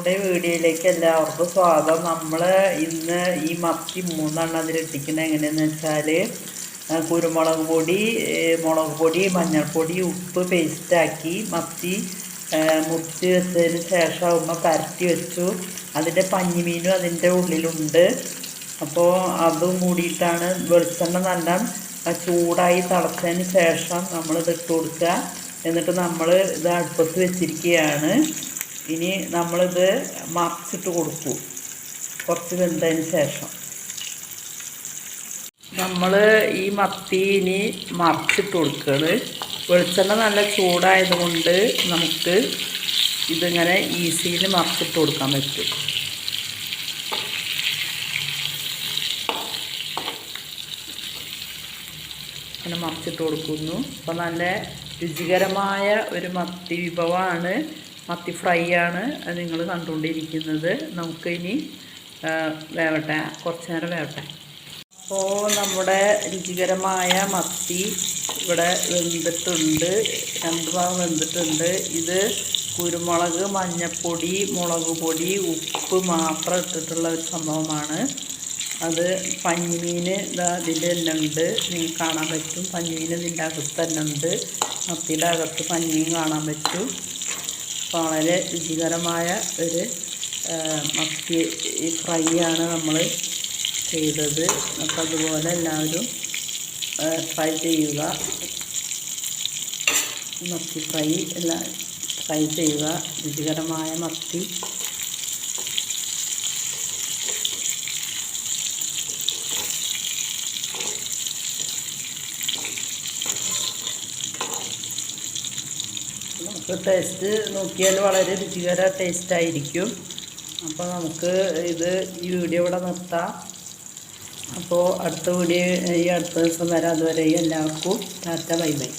എൻ്റെ വീഡിയോയിലേക്ക് എല്ലാവർക്കും സ്വാഗതം. നമ്മൾ ഇന്ന് ഈ മത്തി 3 അതിലിട്ടിക്കുന്നത് എങ്ങനെയാണെന്ന് വെച്ചാൽ കുരുമുളക് പൊടി, മുളക് പൊടി, മഞ്ഞൾപ്പൊടി, ഉപ്പ് പേസ്റ്റാക്കി മത്തി മുറിച്ച് വെച്ചതിന് ശേഷം ആകുമ്പോൾ പരത്തി വെച്ചു. അതിൻ്റെ പഞ്ഞിമീനും അതിൻ്റെ ഉള്ളിലുണ്ട്. അപ്പോൾ അതും കൂടിയിട്ടാണ് വെളിച്ചെണ്ണ നല്ല ചൂടായി തിളച്ചതിന് ശേഷം നമ്മളിത് ഇട്ട് കൊടുക്കുക. എന്നിട്ട് നമ്മൾ ഇത് അടുപ്പത്ത് വെച്ചിരിക്കുകയാണ്. ഇനി നമ്മളിത് മറിച്ചിട്ട് കൊടുക്കും കുറച്ച് വെന്തതിന് ശേഷം. നമ്മൾ ഈ മത്തി ഇനി മറിച്ചിട്ട് കൊടുക്കുകയാണ്. വെളിച്ചെണ്ണ നല്ല ചൂടായതുകൊണ്ട് നമുക്ക് ഇതിങ്ങനെ ഈസിയിൽ മറിച്ചിട്ട് കൊടുക്കാൻ പറ്റും. അങ്ങനെ മറിച്ചിട്ട് കൊടുക്കുന്നു. അപ്പോൾ നല്ല രുചികരമായ ഒരു മത്തി വിഭവമാണ്, മത്തി ഫ്രൈ ആണ് നിങ്ങൾ കണ്ടുകൊണ്ടിരിക്കുന്നത്. നമുക്കിനി വേവട്ടെ, കുറച്ച് നേരം വേവട്ടെ. അപ്പോൾ നമ്മുടെ രുചികരമായ മത്തി ഇവിടെ വെന്തിട്ടുണ്ട്, 2 ഭാഗം വെന്തിട്ടുണ്ട്. ഇത് കുരുമുളക്, മഞ്ഞൾപ്പൊടി, മുളക് പൊടി, ഉപ്പ് മാത്രം ഇട്ടിട്ടുള്ള ഒരു സംഭവമാണ്. അത് പഞ്ഞിമീൻ ഇതിൻ്റെ തന്നെ ഉണ്ട്, നിങ്ങൾക്ക് കാണാൻ പറ്റും. പഞ്ഞിമീൻ ഇതിൻ്റെ അകത്ത് തന്നെ ഉണ്ട്, മത്തിയുടെ അകത്ത് പഞ്ഞിമീൻ കാണാൻ പറ്റും. വളരെ രുചികരമായ ഒരു മത്തി ഫ്രൈ ആണ് നമ്മൾ ചെയ്തത്. അപ്പോൾ അതുപോലെ എല്ലാവരും ട്രൈ ചെയ്യുക. മത്തി ഫ്രൈ എല്ലാം ട്രൈ ചെയ്യുക. രുചികരമായ മത്തി. നമുക്ക് ടേസ്റ്റ് നോക്കിയാൽ വളരെ രുചികര ടേസ്റ്റായിരിക്കും. അപ്പോൾ നമുക്ക് ഈ വീഡിയോ ഇവിടെ നിർത്താം. അപ്പോൾ അടുത്ത വീഡിയോ അടുത്ത ദിവസം വരാം. അതുവരെ എല്ലാവർക്കും ടാറ്റ, ബൈ ബൈ.